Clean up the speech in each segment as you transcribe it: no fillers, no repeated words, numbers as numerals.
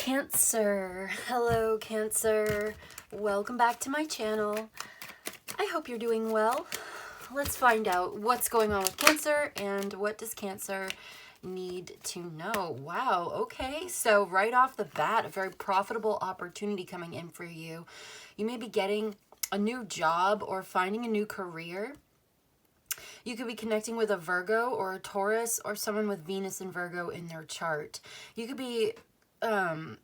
Cancer. Hello, Cancer. Welcome back to my channel. I hope you're doing well. Let's find out what's going on with Cancer and what does Cancer need to know. Wow, okay. So right off the bat, a very profitable opportunity coming in for you. You may be getting a new job or finding a new career. You could be connecting with a Virgo or a Taurus or someone with Venus and Virgo in their chart. You could be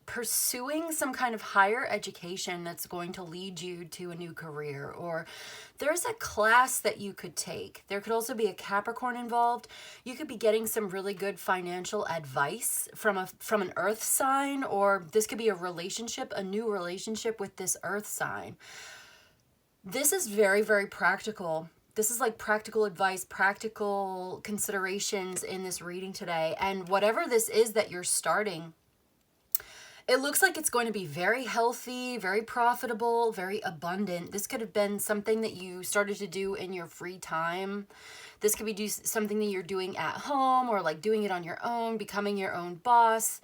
pursuing some kind of higher education that's going to lead you to a new career, or there's a class that you could take. There could also be a Capricorn involved. You could be getting some really good financial advice from an earth sign, or this could be a relationship, a new relationship with this earth sign. This is very, very practical. This is like practical advice, practical considerations in this reading today. And whatever this is that you're starting, it looks like it's going to be very healthy, very profitable, very abundant. This could have been something that you started to do in your free time. This could be something that you're doing at home, or like doing it on your own, becoming your own boss.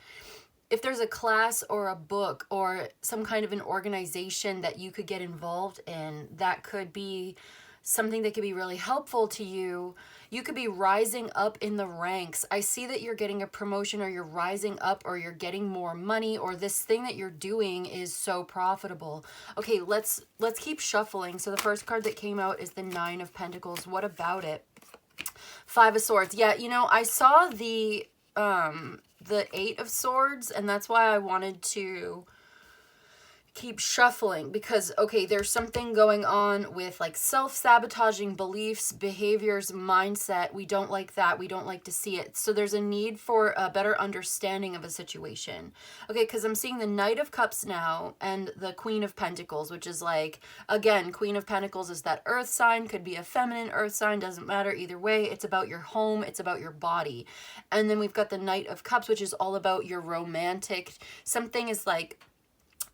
If there's a class or a book or some kind of an organization that you could get involved in, that could be something that could be really helpful to you. You could be rising up in the ranks. I see that you're getting a promotion, or you're rising up, or you're getting more money, or this thing that you're doing is so profitable. Okay, let's keep shuffling. So the first card that came out is the Nine of Pentacles. What about it? Five of Swords. Yeah, you know, I saw the Eight of Swords, and that's why I wanted to keep shuffling, because okay, there's something going on with like self-sabotaging beliefs, behaviors, mindset. We don't like that. We don't like to see it. So there's a need for a better understanding of a situation. Okay, because I'm seeing the Knight of Cups now and the Queen of Pentacles, which is like, again, Queen of Pentacles is that earth sign, could be a feminine earth sign, doesn't matter either way. It's about your home, it's about your body. And then we've got the Knight of Cups, which is all about your romantic. Something is like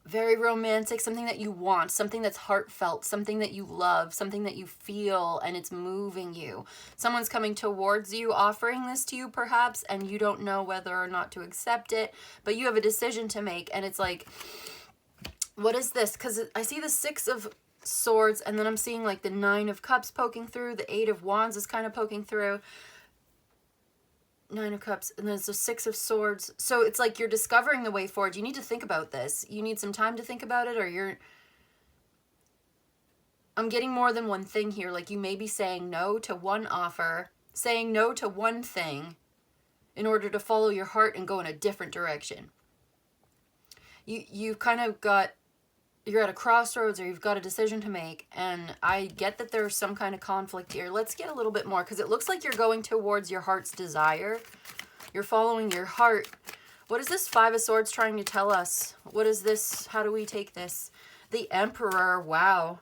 very romantic, something that you want, something that's heartfelt, something that you love, something that you feel, and it's moving you. Someone's coming towards you, offering this to you perhaps, and you don't know whether or not to accept it, but you have a decision to make. And it's like, what is this? Because I see the Six of Swords, and then I'm seeing like the Nine of Cups poking through, the Eight of Wands is kind of poking through, Nine of Cups, and there's the Six of Swords. So it's like you're discovering the way forward. You need to think about this. You need some time to think about it, or I'm getting more than one thing here. Like you may be saying no to one offer, saying no to one thing in order to follow your heart and go in a different direction. You've kind of got, you're at a crossroads, or you've got a decision to make, and I get that there's some kind of conflict here. Let's get a little bit more, because it looks like you're going towards your heart's desire. You're following your heart. What is this Five of Swords trying to tell us? What is this? How do we take this? The Emperor. Wow.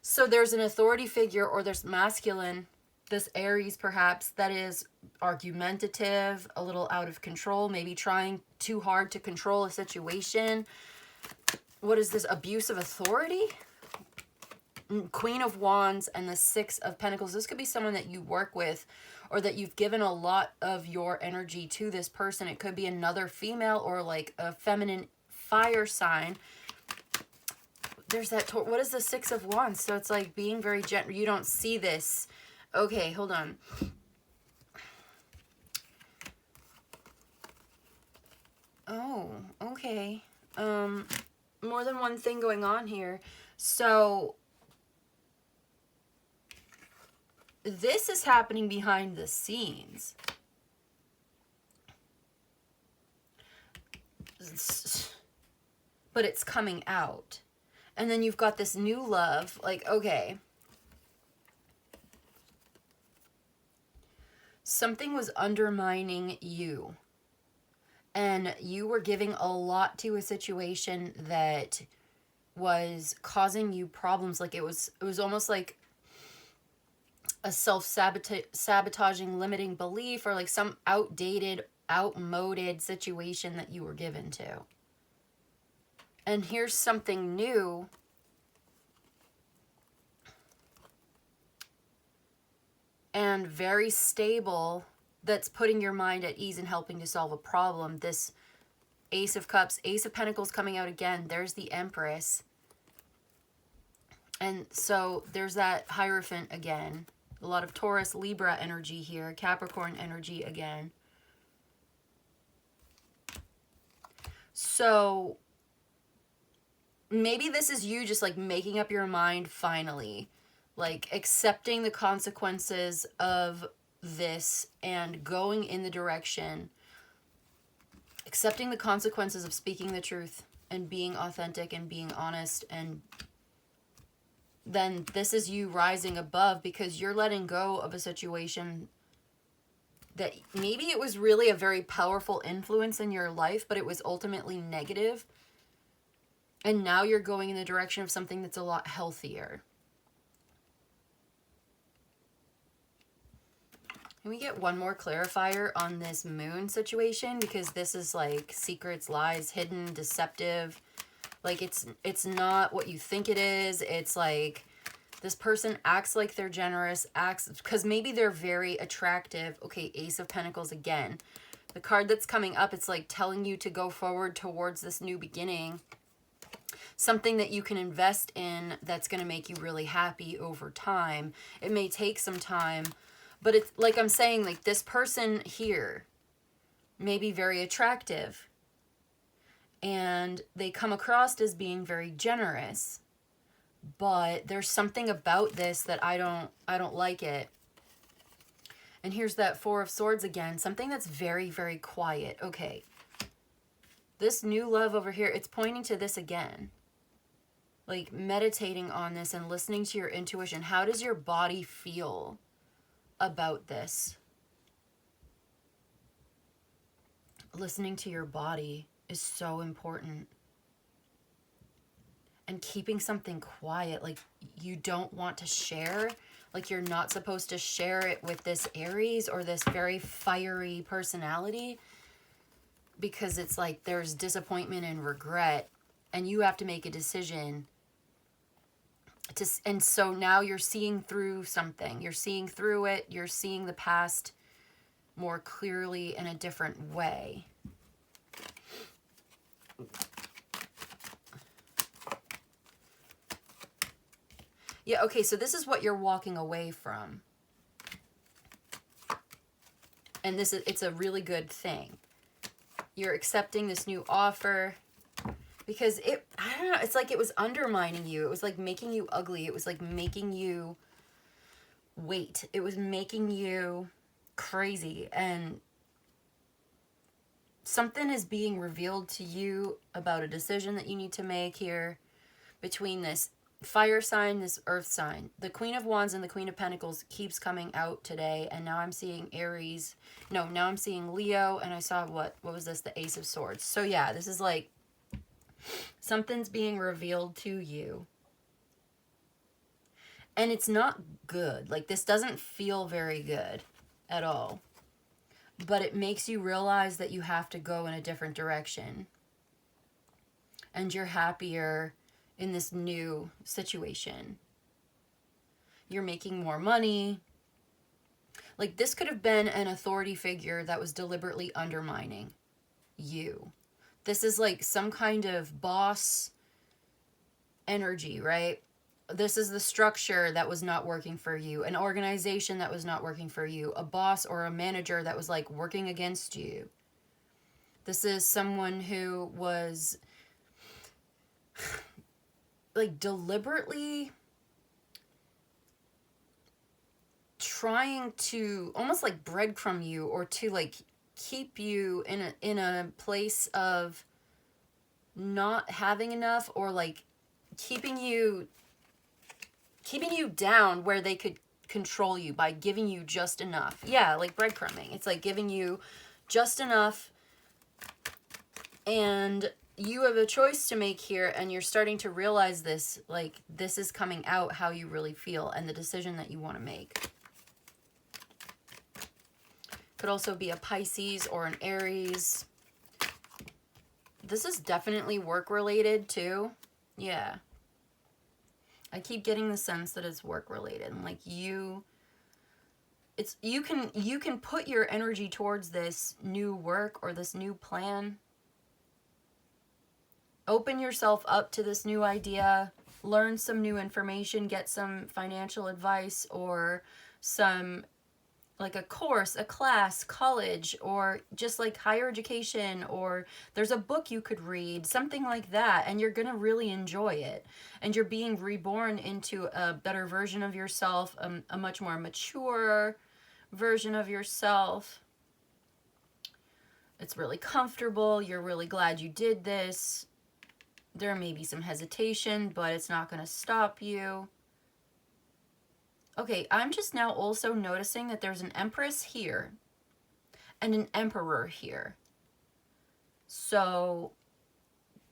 So there's an authority figure, or there's masculine, this Aries perhaps, that is argumentative, a little out of control, maybe trying too hard to control a situation. What is this? Abuse of authority? Queen of Wands and the Six of Pentacles. This could be someone that you work with, or that you've given a lot of your energy to this person. It could be another female, or like a feminine fire sign. There's that, what is the Six of Wands? So it's like being very gentle. You don't see this. Okay, hold on. Oh, okay. More than one thing going on here. So this is happening behind the scenes. But it's coming out. And then you've got this new love. Like, okay. Something was undermining you. And you were giving a lot to a situation that was causing you problems. Like it was almost like a self-sabotaging, limiting belief, or like some outdated, outmoded situation that you were given to. And here's something new. And very stable, that's putting your mind at ease and helping to solve a problem. This Ace of Cups, Ace of Pentacles coming out again. There's the Empress. And so there's that Hierophant again. A lot of Taurus, Libra energy here. Capricorn energy again. So maybe this is you just like making up your mind finally. Like accepting the consequences of this and going in the direction. Accepting the consequences of speaking the truth and being authentic and being honest, and then this is you rising above because you're letting go of a situation that maybe it was really a very powerful influence in your life, but it was ultimately negative. And now you're going in the direction of something that's a lot healthier. Can we get one more clarifier on this moon situation? Because this is like secrets, lies, hidden, deceptive. Like it's not what you think it is. It's like this person acts like they're generous, acts because maybe they're very attractive. Okay, Ace of Pentacles again. The card that's coming up, it's like telling you to go forward towards this new beginning. Something that you can invest in that's going to make you really happy over time. It may take some time, but it's like I'm saying, like this person here may be very attractive and they come across as being very generous, but there's something about this that I don't like it. And here's that Four of Swords again, something that's very, very quiet. Okay, this new love over here, it's pointing to this again. Like meditating on this and listening to your intuition. How does your body feel about this? Listening to your body is so important. And keeping something quiet, like you don't want to share, like you're not supposed to share it with this Aries or this very fiery personality, because it's like there's disappointment and regret and you have to make a decision to, and so now you're seeing through something, you're seeing through it, you're seeing the past more clearly in a different way. Yeah, okay, so this is what you're walking away from. And this is, it's a really good thing. You're accepting this new offer because it, I don't know, it's like it was undermining you. It was like making you ugly. It was like making you wait. It was making you crazy. And something is being revealed to you about a decision that you need to make here between this fire sign, this earth sign. The Queen of Wands and the Queen of Pentacles keeps coming out today, and now I'm seeing Aries. No, now I'm seeing Leo, and I saw what was this? The Ace of Swords. So yeah, this is like something's being revealed to you. And it's not good. Like this doesn't feel very good at all. But it makes you realize that you have to go in a different direction. And you're happier in this new situation. You're making more money. Like this could have been an authority figure that was deliberately undermining you. This is like some kind of boss energy, right? This is the structure that was not working for you, an organization that was not working for you, a boss or a manager that was like working against you. This is someone who was like deliberately trying to almost like breadcrumb you, or to like keep you in a place of not having enough, or like keeping you down where they could control you by giving you just enough. Yeah, like breadcrumbing. It's like giving you just enough, and you have a choice to make here, and you're starting to realize this, like this is coming out how you really feel and the decision that you want to make. Could also be a Pisces or an Aries. This is definitely work related too. Yeah. I keep getting the sense that it's work related, and like you can put your energy towards this new work or this new plan open yourself up to this new idea, learn some new information, get some financial advice or some, like a course, a class, college, or just like higher education, or there's a book you could read, something like that, and you're gonna really enjoy it. And you're being reborn into a better version of yourself, a much more mature version of yourself. It's really comfortable. You're really glad you did this. There may be some hesitation, but it's not going to stop you. Okay, I'm just now also noticing that there's an Empress here and an Emperor here. So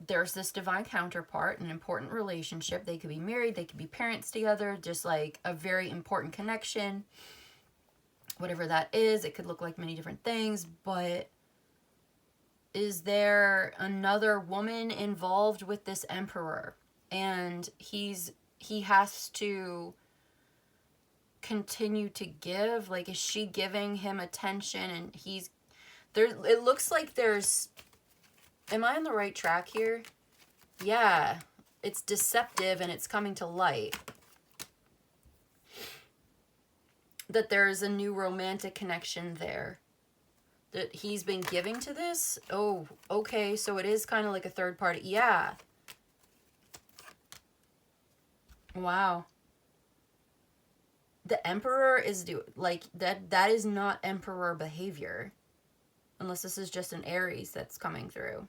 there's this divine counterpart, an important relationship. They could be married, they could be parents together, just like a very important connection. Whatever that is, it could look like many different things, but is there another woman involved with this Emperor? And he has to continue to give, like, is she giving him attention? And he's there, it looks like there's, am I on the right track here? Yeah, it's deceptive and it's coming to light that there's a new romantic connection there that he's been giving to this. Oh, okay, so it is kind of like a third party. Yeah. Wow. The Emperor is like that is not Emperor behavior. Unless this is just an Aries that's coming through.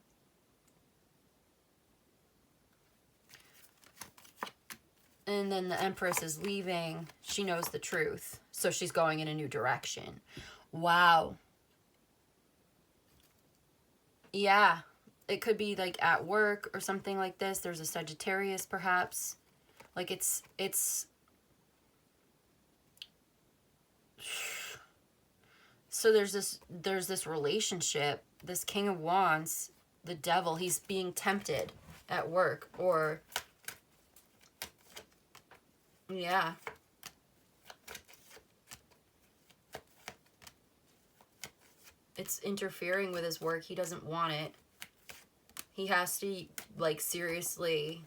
And then the Empress is leaving. She knows the truth. So she's going in a new direction. Wow. Yeah. It could be like at work or something like this. There's a Sagittarius perhaps. Like it's so there's this relationship, this King of Wands, the Devil, he's being tempted at work, or yeah. It's interfering with his work. He doesn't want it. He has to, like, seriously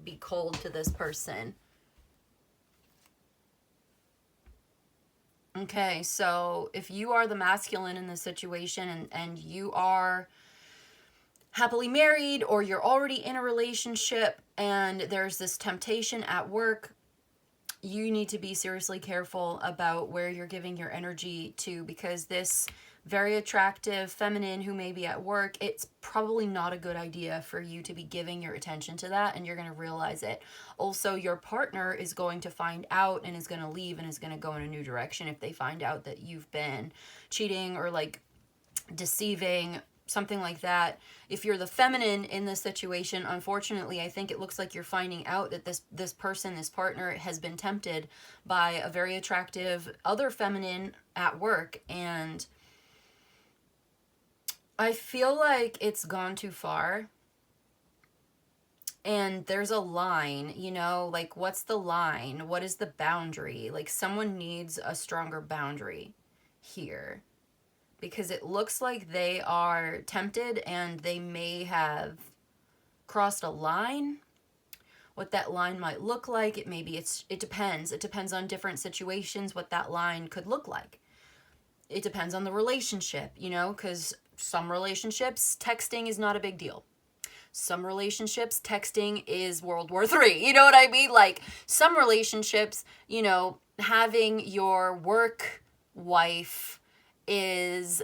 be cold to this person. Okay, so if you are the masculine in this situation and you are happily married or you're already in a relationship and there's this temptation at work, you need to be seriously careful about where you're giving your energy to, because this very attractive feminine who may be at work, it's probably not a good idea for you to be giving your attention to that, and you're going to realize it. Also, your partner is going to find out and is going to leave and is going to go in a new direction if they find out that you've been cheating or like deceiving, something like that. If you're the feminine in this situation, unfortunately, I think it looks like you're finding out that this person, this partner, has been tempted by a very attractive other feminine at work, and I feel like it's gone too far. And there's a line, you know, like what's the line? What is the boundary? Like someone needs a stronger boundary here, because it looks like they are tempted and they may have crossed a line. What that line might look like, it depends. It depends on different situations what that line could look like. It depends on the relationship, you know, because some relationships, texting is not a big deal. Some relationships, texting is World War III. You know what I mean? Like some relationships, you know, having your work wife is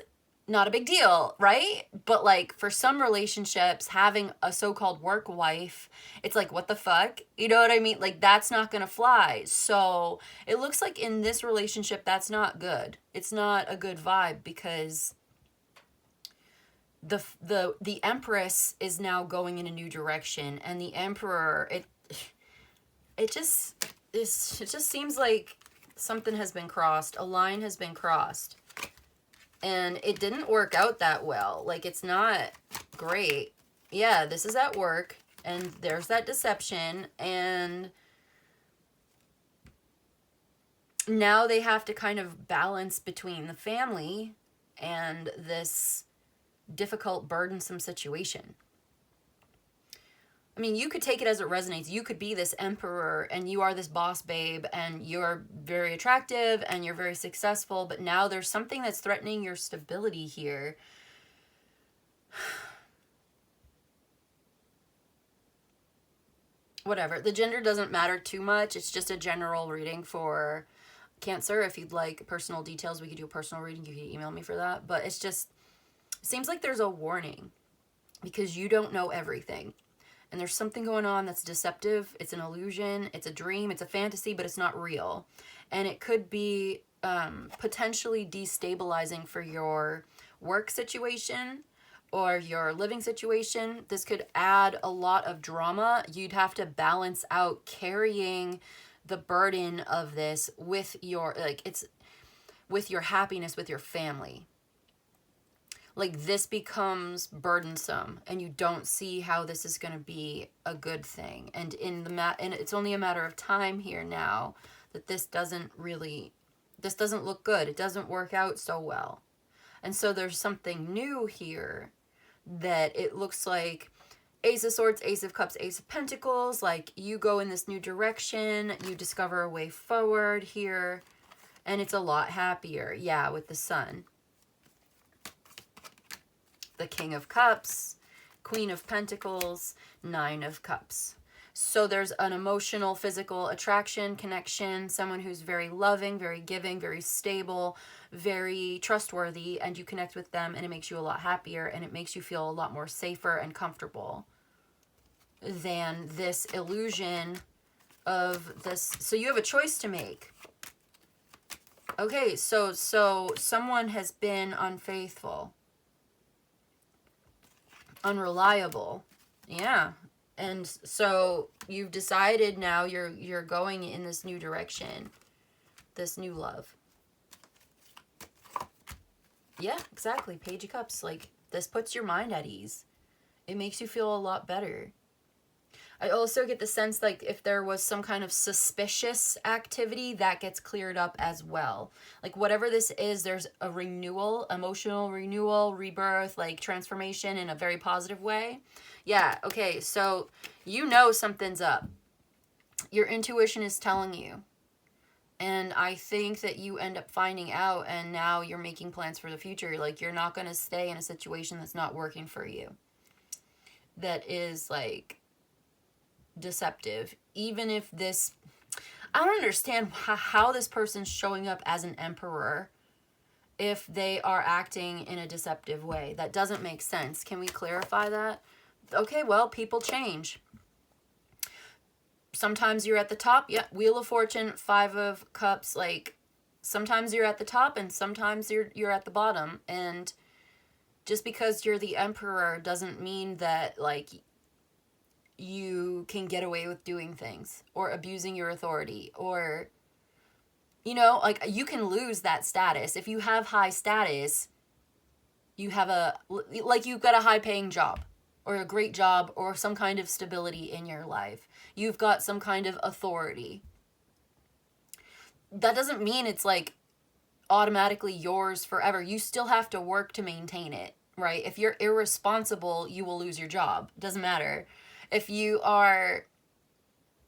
not a big deal, right? But like for some relationships, having a so-called work wife, it's like, what the fuck? You know what I mean? Like that's not gonna fly. So it looks like in this relationship, that's not good. It's not a good vibe, because the Empress is now going in a new direction, and the Emperor, it just seems like something has been crossed, a line has been crossed, and it didn't work out that well. Like it's not great. Yeah, this is at work, and there's that deception, and now they have to kind of balance between the family and this difficult, burdensome situation. I mean, you could take it as it resonates. You could be this emperor and you are this boss babe and you're very attractive and you're very successful, but now there's something that's threatening your stability here. Whatever. The gender doesn't matter too much. It's just a general reading for Cancer. If you'd like personal details, we could do a personal reading. You can email me for that. But it's just, it seems like there's a warning because you don't know everything. And there's something going on that's deceptive. It's an illusion. It's a dream. It's a fantasy, but it's not real. And it could be potentially destabilizing for your work situation or your living situation. This could add a lot of drama. You'd have to balance out carrying the burden of this with your, like, it's with your happiness with your family. Like, this becomes burdensome and you don't see how this is going to be a good thing. And and it's only a matter of time here now that this doesn't look good. It doesn't work out so well. And so there's something new here that it looks like Ace of Swords, Ace of Cups, Ace of Pentacles, like you go in this new direction, you discover a way forward here, and it's a lot happier. Yeah, with the Sun. The King of Cups, Queen of Pentacles, Nine of Cups. So there's an emotional, physical attraction, connection, someone who's very loving, very giving, very stable, very trustworthy, and you connect with them and it makes you a lot happier and it makes you feel a lot more safer and comfortable than this illusion of this. So you have a choice to make. Okay, so someone has been unfaithful, unreliable. Yeah. And so you've decided now you're going in this new direction, this new love. Yeah, exactly. Page of Cups. Like, this puts your mind at ease. It makes you feel a lot better. I also get the sense, like, if there was some kind of suspicious activity, that gets cleared up as well. Like, whatever this is, there's a renewal, emotional renewal, rebirth, like, transformation in a very positive way. Yeah, okay, so you know something's up. Your intuition is telling you. And I think that you end up finding out, and now you're making plans for the future. Like, you're not going to stay in a situation that's not working for you. That is, like, deceptive. Even if this, I don't understand how this person's showing up as an emperor if they are acting in a deceptive way. That doesn't make sense. Can we clarify that? Okay, well, people change. Sometimes you're at the top. Yeah, Wheel of Fortune, Five of Cups. Like, sometimes you're at the top and sometimes you're at the bottom. And just because you're the emperor doesn't mean that, like, you can get away with doing things or abusing your authority, or, you know, like, you can lose that status. If you have high status, you have you've got a high paying job or a great job or some kind of stability in your life. You've got some kind of authority. That doesn't mean it's, like, automatically yours forever. You still have to work to maintain it, right? If you're irresponsible, you will lose your job. Doesn't matter. If you are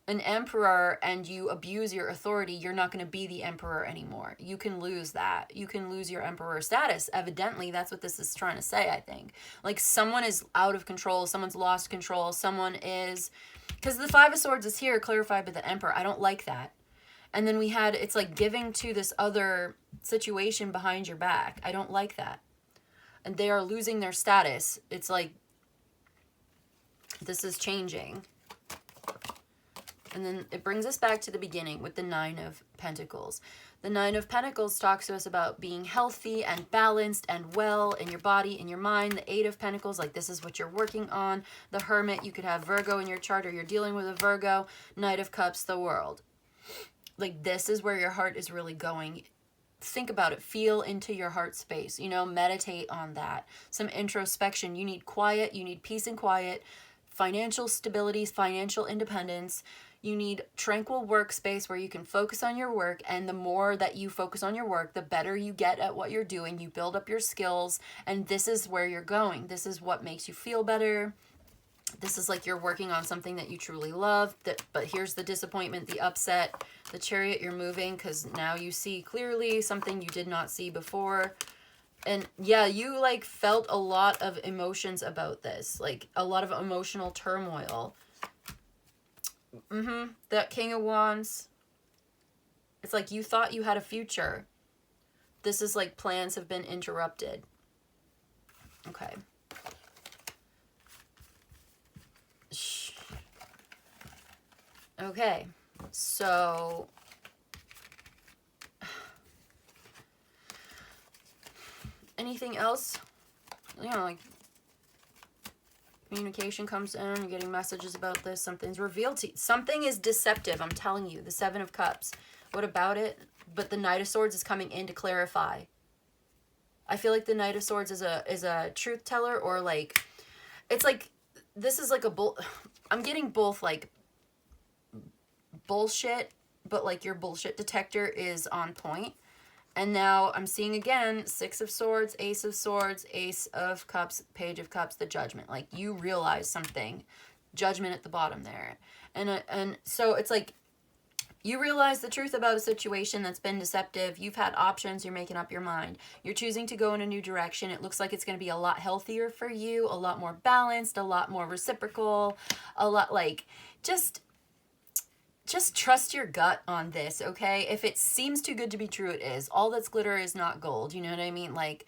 an emperor and you abuse your authority, you're not going to be the emperor anymore. You can lose that. You can lose your emperor status. Evidently, that's what this is trying to say, I think. Like, someone is out of control. Someone's lost control. Someone is... Because the Five of Swords is here clarified by the Emperor. I don't like that. And then we had... It's like giving to this other situation behind your back. I don't like that. And they are losing their status. It's like... This is changing. And then it brings us back to the beginning with the Nine of Pentacles. The Nine of Pentacles talks to us about being healthy and balanced and well in your body, in your mind. The Eight of Pentacles, like, this is what you're working on. The Hermit, you could have Virgo in your chart or you're dealing with a Virgo. Knight of Cups, the World. Like, this is where your heart is really going. Think about it. Feel into your heart space. You know, meditate on that. Some introspection. You need quiet. You need peace and quiet. Financial stability, financial independence. You need tranquil workspace where you can focus on your work, and the more that you focus on your work, the better you get at what you're doing. You build up your skills, and this is where you're going. This is what makes you feel better. This is like you're working on something that you truly love, but here's the disappointment, the upset, the Chariot. You're moving because now you see clearly something you did not see before. And yeah, you like felt a lot of emotions about this, like a lot of emotional turmoil. That King of Wands. It's like you thought you had a future. This is like plans have been interrupted. Okay. Okay. So anything else? You know, like communication comes in, you're getting messages about this, something's revealed to you. Something is deceptive, I'm telling you. The Seven of Cups. What about it? But the Knight of Swords is coming in to clarify. I feel like the Knight of Swords is a truth teller, or like, it's like, this is like I'm getting both like bullshit, but like your bullshit detector is on point. And now I'm seeing again, Six of Swords, Ace of Swords, Ace of Cups, Page of Cups, the Judgment. Like you realize something. Judgment at the bottom there. And so it's like you realize the truth about a situation that's been deceptive. You've had options. You're making up your mind. You're choosing to go in a new direction. It looks like it's going to be a lot healthier for you, a lot more balanced, a lot more reciprocal, a lot like just trust your gut on this, okay? If it seems too good to be true, it is. All that's glitter is not gold. You know what I mean? Like,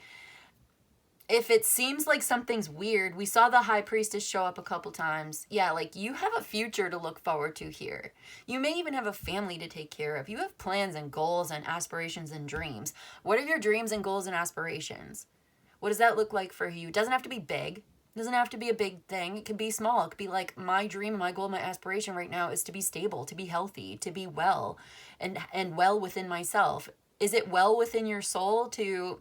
if it seems like something's weird, we saw the High Priestess show up a couple times. Yeah, like, you have a future to look forward to here. You may even have a family to take care of. You have plans and goals and aspirations and dreams. What are your dreams and goals and aspirations? What does that look like for you? It doesn't have to be big. It doesn't have to be a big thing. It could be small. It could be like my dream, my goal, my aspiration right now is to be stable, to be healthy, to be well, and well within myself. Is it well within your soul to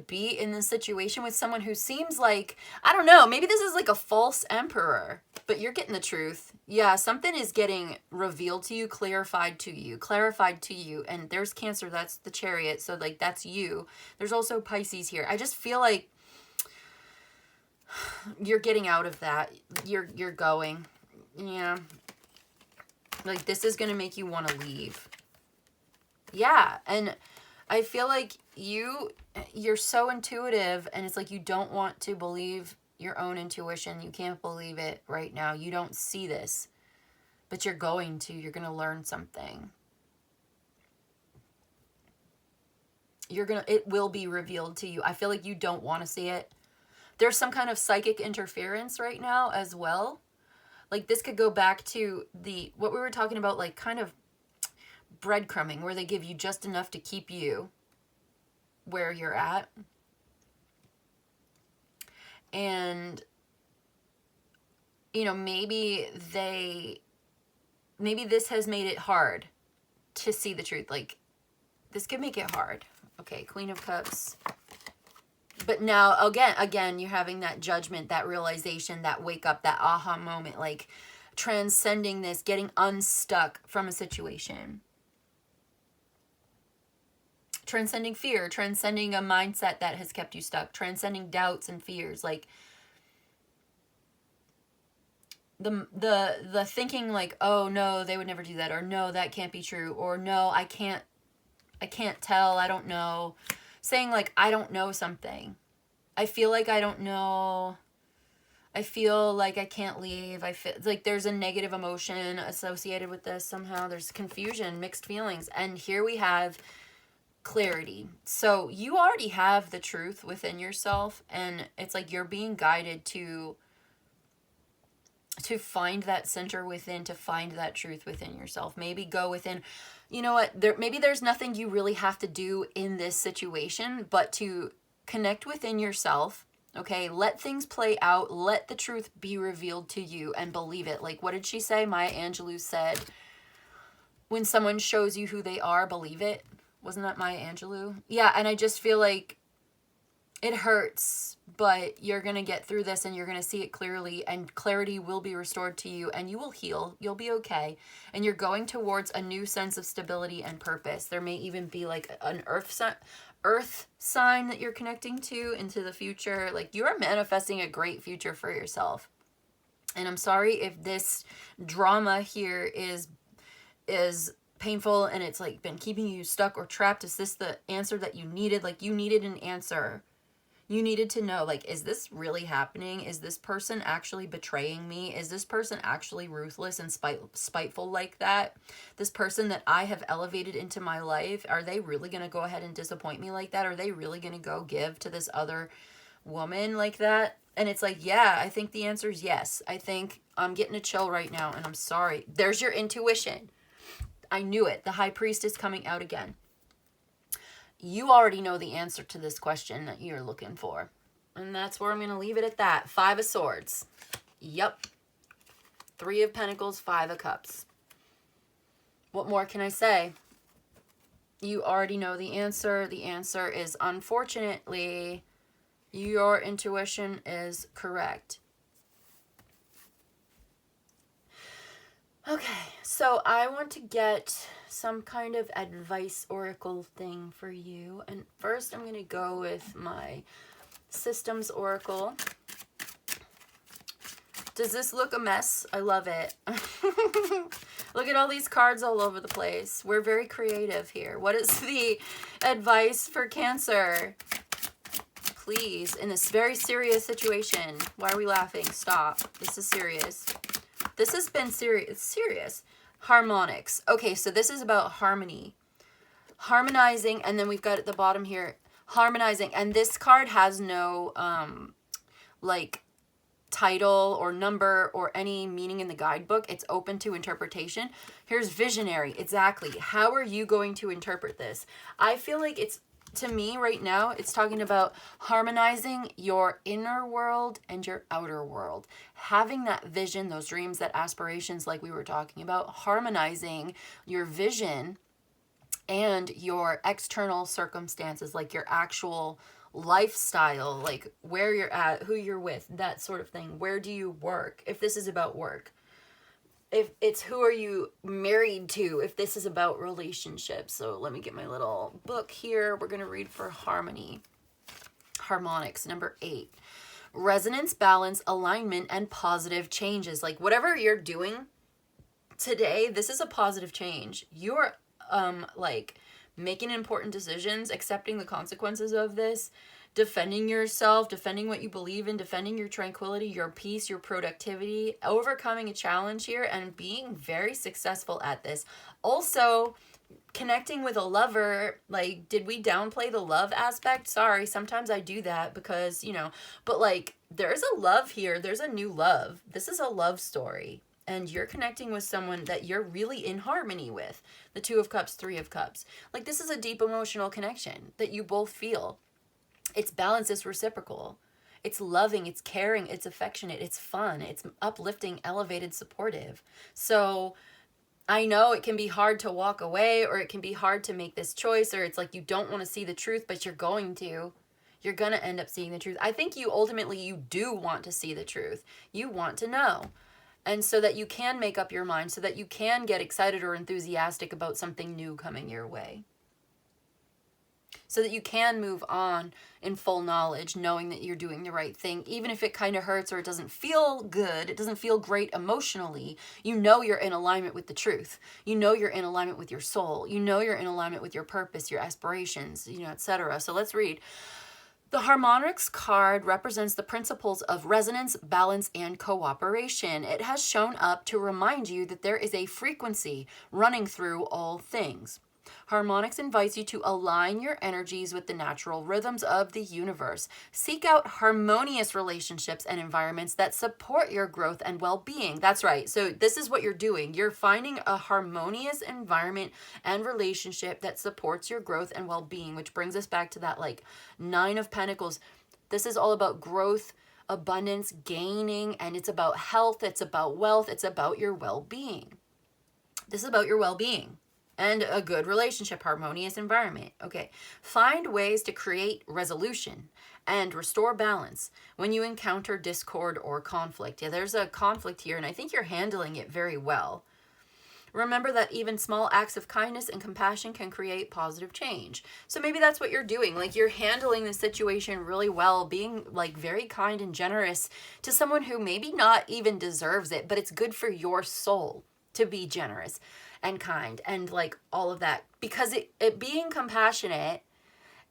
be in this situation with someone who seems like, I don't know, maybe this is like a false emperor, but you're getting the truth. Yeah, something is getting revealed to you, clarified to you. And there's Cancer, that's the Chariot. So like, that's you. There's also Pisces here. I just feel like you're getting out of that. You're going. Yeah. Like, this is going to make you want to leave. Yeah. And I feel like you're so intuitive, and it's like you don't want to believe your own intuition. You can't believe it right now. You don't see this, but you're going to. You're going to learn something. It will be revealed to you. I feel like you don't want to see it. There's some kind of psychic interference right now as well. Like, this could go back to what we were talking about, like kind of breadcrumbing, where they give you just enough to keep you where you're at. And, you know, maybe this has made it hard to see the truth. Like, this could make it hard. Okay, Queen of Cups. But now, again, you're having that judgment, that realization, that wake up, that aha moment, like transcending this, getting unstuck from a situation. Transcending fear, transcending a mindset that has kept you stuck, transcending doubts and fears, like the thinking like, oh no, they would never do that, or no, that can't be true, or no, I can't tell, I don't know. Saying like, I don't know something. I feel like I don't know. I feel like I can't leave. I feel like there's a negative emotion associated with this somehow. There's confusion, mixed feelings. And here we have clarity. So you already have the truth within yourself, and it's like you're being guided to find that center within, to find that truth within yourself. Maybe go within, you know what, maybe there's nothing you really have to do in this situation, but to connect within yourself. Okay, let things play out, let the truth be revealed to you, and believe it. Like, what did she say? Maya Angelou said, when someone shows you who they are, believe it. Wasn't that Maya Angelou? Yeah, and I just feel like it hurts, but you're going to get through this, and you're going to see it clearly, and clarity will be restored to you, and you will heal. You'll be okay. And you're going towards a new sense of stability and purpose. There may even be like an earth sign that you're connecting to into the future. Like, you are manifesting a great future for yourself. And I'm sorry if this drama here is painful and it's like been keeping you stuck or trapped. Is this the answer that you needed? Like, you needed an answer. You needed to know, like, is this really happening? Is this person actually betraying me? Is this person actually ruthless and spiteful like that? This person that I have elevated into my life, are they really going to go ahead and disappoint me like that? Are they really going to go give to this other woman like that? And it's like, yeah, I think the answer is yes. I think I'm getting a chill right now, and I'm sorry. There's your intuition. I knew it. The High Priest is coming out again. You already know the answer to this question that you're looking for. And that's where I'm going to leave it at that. 5 of Swords. Yep. 3 of Pentacles, 5 of Cups. What more can I say? You already know the answer. The answer is, unfortunately, your intuition is correct. Okay, so I want to get some kind of advice oracle thing for you. And first I'm going to go with my systems oracle. Does this look a mess? I love it. Look at all these cards all over the place. We're very creative here. What is the advice for Cancer? Please, in this very serious situation. Why are we laughing? Stop. This is serious. This has been serious. Harmonics. Okay, so this is about harmony. Harmonizing, and then we've got at the bottom here, harmonizing. And this card has no, like, title or number or any meaning in the guidebook. It's open to interpretation. Here's visionary. Exactly. How are you going to interpret this? I feel like it's, to me right now, it's talking about harmonizing your inner world and your outer world. Having that vision, those dreams, that aspirations like we were talking about, harmonizing your vision and your external circumstances, like your actual lifestyle, like where you're at, who you're with, that sort of thing. Where do you work? If this is about work. If it's who are you married to, if this is about relationships. So let me get my little book here. We're going to read for harmony. Harmonics, number 8. Resonance, balance, alignment, and positive changes. Like whatever you're doing today, this is a positive change. You're like making important decisions, accepting the consequences of this, defending yourself, defending what you believe in, defending your tranquility, your peace, your productivity, overcoming a challenge here and being very successful at this. Also, connecting with a lover. Like, did we downplay the love aspect? Sorry, sometimes I do that because, you know, but like there's a love here. There's a new love. This is a love story. And you're connecting with someone that you're really in harmony with. The 2 of Cups, 3 of Cups. Like, this is a deep emotional connection that you both feel. It's balanced, it's reciprocal. It's loving, it's caring, it's affectionate, it's fun, it's uplifting, elevated, supportive. So I know it can be hard to walk away, or it can be hard to make this choice, or it's like you don't want to see the truth, but you're going to. You're going to end up seeing the truth. I think you ultimately, you do want to see the truth. You want to know. And so that you can make up your mind, so that you can get excited or enthusiastic about something new coming your way. So that you can move on in full knowledge, knowing that you're doing the right thing. Even if it kind of hurts or it doesn't feel good, it doesn't feel great emotionally, you know you're in alignment with the truth. You know you're in alignment with your soul. You know you're in alignment with your purpose, your aspirations, you know, etc. So let's read. The harmonics card represents the principles of resonance, balance, and cooperation. It has shown up to remind you that there is a frequency running through all things. Harmonics invites you to align your energies with the natural rhythms of the universe. Seek out harmonious relationships and environments that support your growth and well-being. That's right. So this is what you're doing. You're finding a harmonious environment and relationship that supports your growth and well-being, which brings us back to that like 9 of Pentacles. This is all about growth, abundance, gaining, and it's about health. It's about wealth. It's about your well-being. This is about your well-being. And a good relationship, harmonious environment. Okay, find ways to create resolution and restore balance when you encounter discord or conflict. Yeah, there's a conflict here, and I think you're handling it very well. Remember that even small acts of kindness and compassion can create positive change. So maybe that's what you're doing. Like, you're handling the situation really well, being like very kind and generous to someone who maybe not even deserves it, but it's good for your soul to be generous and kind and like all of that. Because it being compassionate,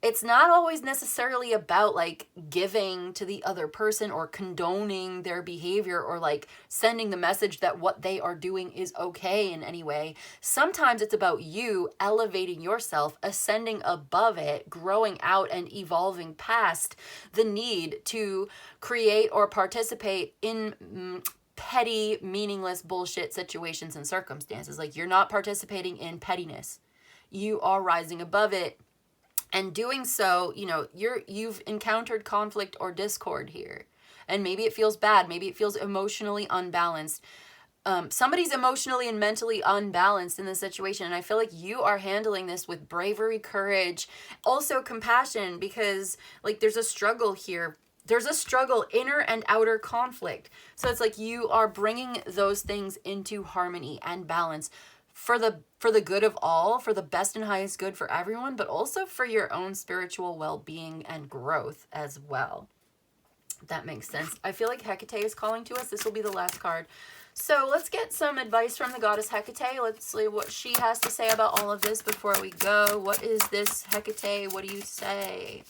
it's not always necessarily about like giving to the other person or condoning their behavior or like sending the message that what they are doing is okay in any way. Sometimes it's about you elevating yourself, ascending above it, growing out and evolving past the need to create or participate in petty, meaningless bullshit situations and circumstances. Like, you're not participating in pettiness. You are rising above it. And doing so, you know, you've encountered conflict or discord here. And maybe it feels bad. Maybe it feels emotionally unbalanced. Somebody's emotionally and mentally unbalanced in this situation. And I feel like you are handling this with bravery, courage, also compassion, because like there's a struggle here. There's a struggle, inner and outer conflict. So it's like you are bringing those things into harmony and balance for the good of all, for the best and highest good for everyone, but also for your own spiritual well-being and growth as well. That makes sense. I feel like Hecate is calling to us. This will be the last card. So let's get some advice from the goddess Hecate. Let's see what she has to say about all of this before we go. What is this, Hecate? What do you say?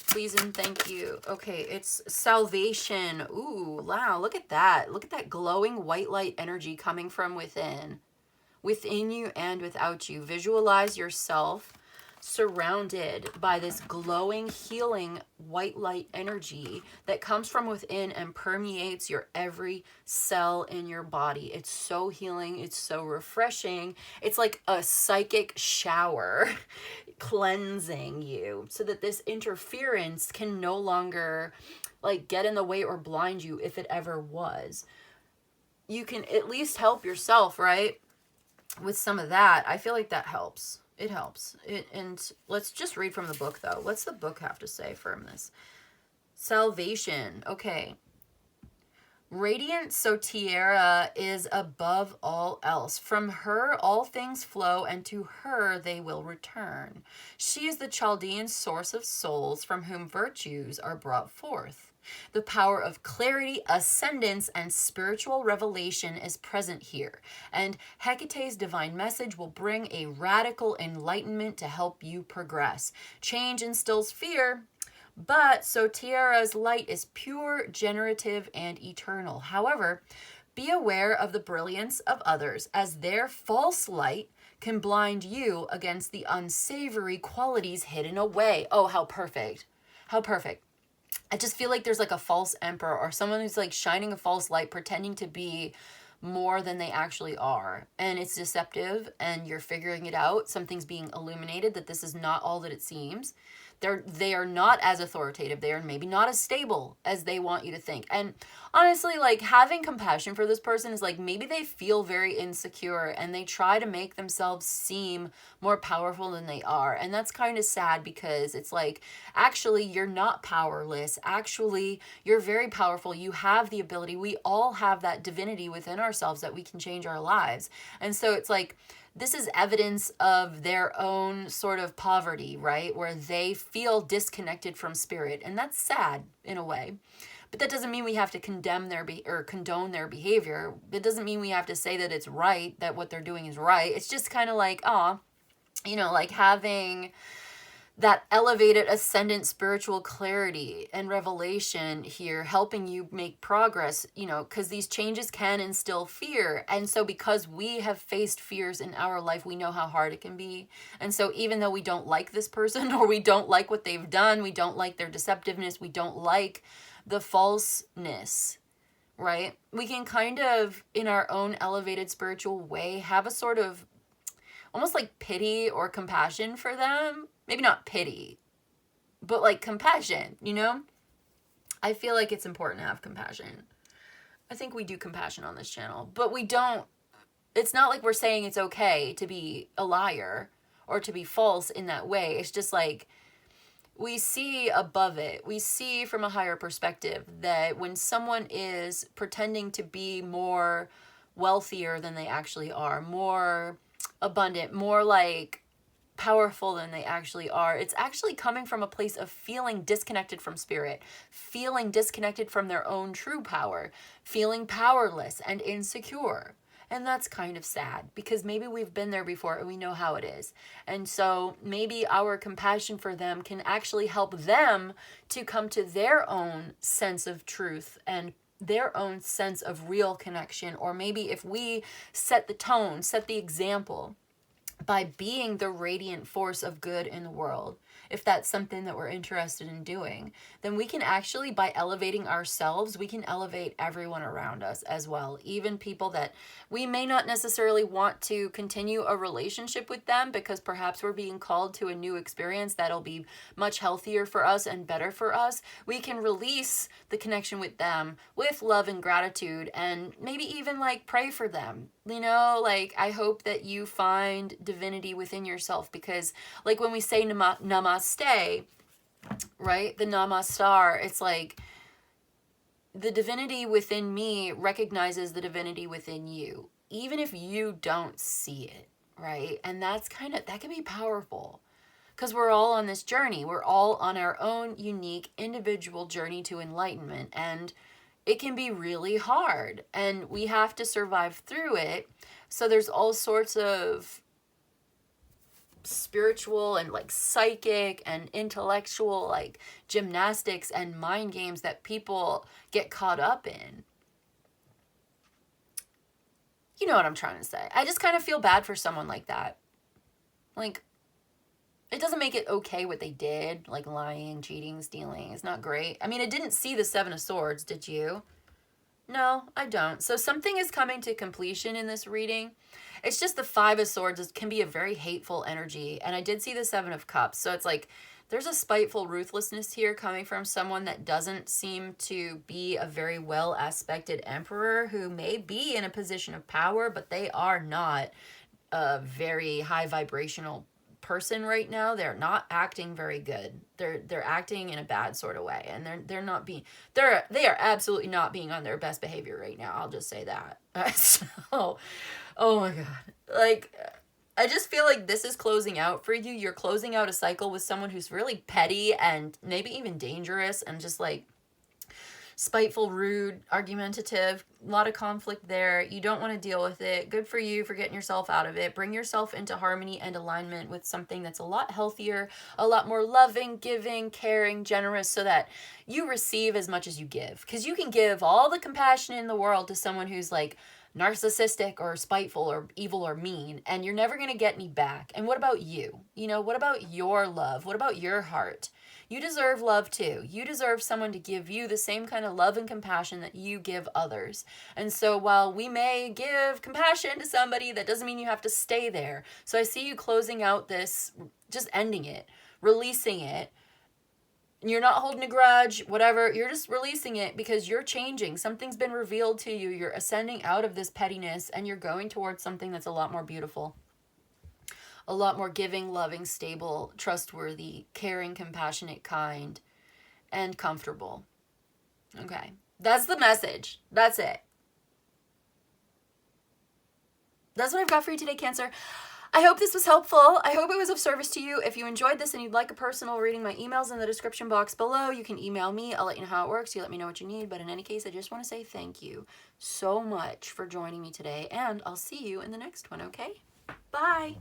Please and thank you. Okay, it's salvation. Ooh, wow, look at that. Look at that glowing white light energy coming from within you and without you. Visualize yourself surrounded by this glowing, healing white light energy that comes from within and permeates your every cell in your body. It's so healing. It's so refreshing. It's like a psychic shower cleansing you so that this interference can no longer like get in the way or blind you if it ever was. You can at least help yourself, right? With some of that. I feel like that helps. It helps. And let's just read from the book, though. What's the book have to say from this? Salvation. Okay. Radiant Sotiera is above all else. From her all things flow, and to her they will return. She is the Chaldean source of souls from whom virtues are brought forth. The power of clarity, ascendance, and spiritual revelation is present here, and Hecate's divine message will bring a radical enlightenment to help you progress. Change instills fear, but Sotiera's light is pure, generative, and eternal. However, be aware of the brilliance of others, as their false light can blind you against the unsavory qualities hidden away. Oh, how perfect. How perfect. I just feel like there's like a false emperor or someone who's like shining a false light, pretending to be more than they actually are. And it's deceptive and you're figuring it out. Something's being illuminated, that this is not all that it seems. They are not as authoritative. They are maybe not as stable as they want you to think. And honestly, like, having compassion for this person is like, maybe they feel very insecure and they try to make themselves seem more powerful than they are. And that's kind of sad, because it's like, actually, you're not powerless. Actually, you're very powerful. You have the ability. We all have that divinity within ourselves that we can change our lives. And so it's like, this is evidence of their own sort of poverty, right? Where they feel disconnected from spirit. And that's sad in a way. But that doesn't mean we have to condemn or condone their behavior. It doesn't mean we have to say that it's right, that what they're doing is right. It's just kind of like, like having that elevated ascendant spiritual clarity and revelation here, helping you make progress, because these changes can instill fear. And so because we have faced fears in our life, we know how hard it can be. And so even though we don't like this person, or we don't like what they've done, we don't like their deceptiveness, we don't like the falseness, right? We can kind of, in our own elevated spiritual way, have a sort of almost like pity or compassion for them. Maybe not pity, but like compassion, I feel like it's important to have compassion. I think we do compassion on this channel, but we don't, it's not like we're saying it's okay to be a liar or to be false in that way. It's just like, we see above it. We see from a higher perspective that when someone is pretending to be more wealthier than they actually are, more abundant, more like powerful than they actually are. It's actually coming from a place of feeling disconnected from spirit, feeling disconnected from their own true power, feeling powerless and insecure. And that's kind of sad because maybe we've been there before and we know how it is. And so maybe our compassion for them can actually help them to come to their own sense of truth and their own sense of real connection. Or maybe if we set the tone, set the example, by being the radiant force of good in the world, if that's something that we're interested in doing, then we can actually, by elevating ourselves, we can elevate everyone around us as well. Even people that we may not necessarily want to continue a relationship with them because perhaps we're being called to a new experience that'll be much healthier for us and better for us. We can release the connection with them with love and gratitude, and maybe even like pray for them. You know, like, I hope that you find divinity within yourself, because like when we say namaste, right, the namastar, it's like the divinity within me recognizes the divinity within you, even if you don't see it, right? And that's that can be powerful, because we're all on this journey. We're all on our own unique individual journey to enlightenment, and it can be really hard, and we have to survive through it. So there's all sorts of spiritual and like psychic and intellectual like gymnastics and mind games that people get caught up in. You know what I'm trying to say. I just kind of feel bad for someone like that. Like, it doesn't make it okay what they did, like lying, cheating, stealing. It's not great. I mean, I didn't see the Seven of Swords, did you? No, I don't. So something is coming to completion in this reading. It's just the Five of Swords can be a very hateful energy. And I did see the Seven of Cups. So it's like there's a spiteful ruthlessness here coming from someone that doesn't seem to be a very well-aspected emperor, who may be in a position of power, but they are not a very high vibrational person right now. They're not acting very good. They're acting in a bad sort of way, and they are absolutely not being on their best behavior right now. I'll just say that. So, oh my god, like, I just feel like this is closing out for you. You're closing out a cycle with someone who's really petty and maybe even dangerous and just like spiteful, rude, argumentative, a lot of conflict there. You don't want to deal with it. Good for you for getting yourself out of it. Bring yourself into harmony and alignment with something that's a lot healthier, a lot more loving, giving, caring, generous, so that you receive as much as you give. Because you can give all the compassion in the world to someone who's like narcissistic or spiteful or evil or mean, and you're never going to get any back. And what about you? You know, what about your love? What about your heart? You deserve love too. You deserve someone to give you the same kind of love and compassion that you give others. And so while we may give compassion to somebody, that doesn't mean you have to stay there. So I see you closing out this, just ending it, releasing it. You're not holding a grudge, whatever. You're just releasing it because you're changing. Something's been revealed to you. You're ascending out of this pettiness, and you're going towards something that's a lot more beautiful. A lot more giving, loving, stable, trustworthy, caring, compassionate, kind, and comfortable. Okay. That's the message. That's it. That's what I've got for you today, Cancer. I hope this was helpful. I hope it was of service to you. If you enjoyed this and you'd like a personal reading, my email's in the description box below. You can email me. I'll let you know how it works. You let me know what you need. But in any case, I just want to say thank you so much for joining me today, and I'll see you in the next one, okay? Bye.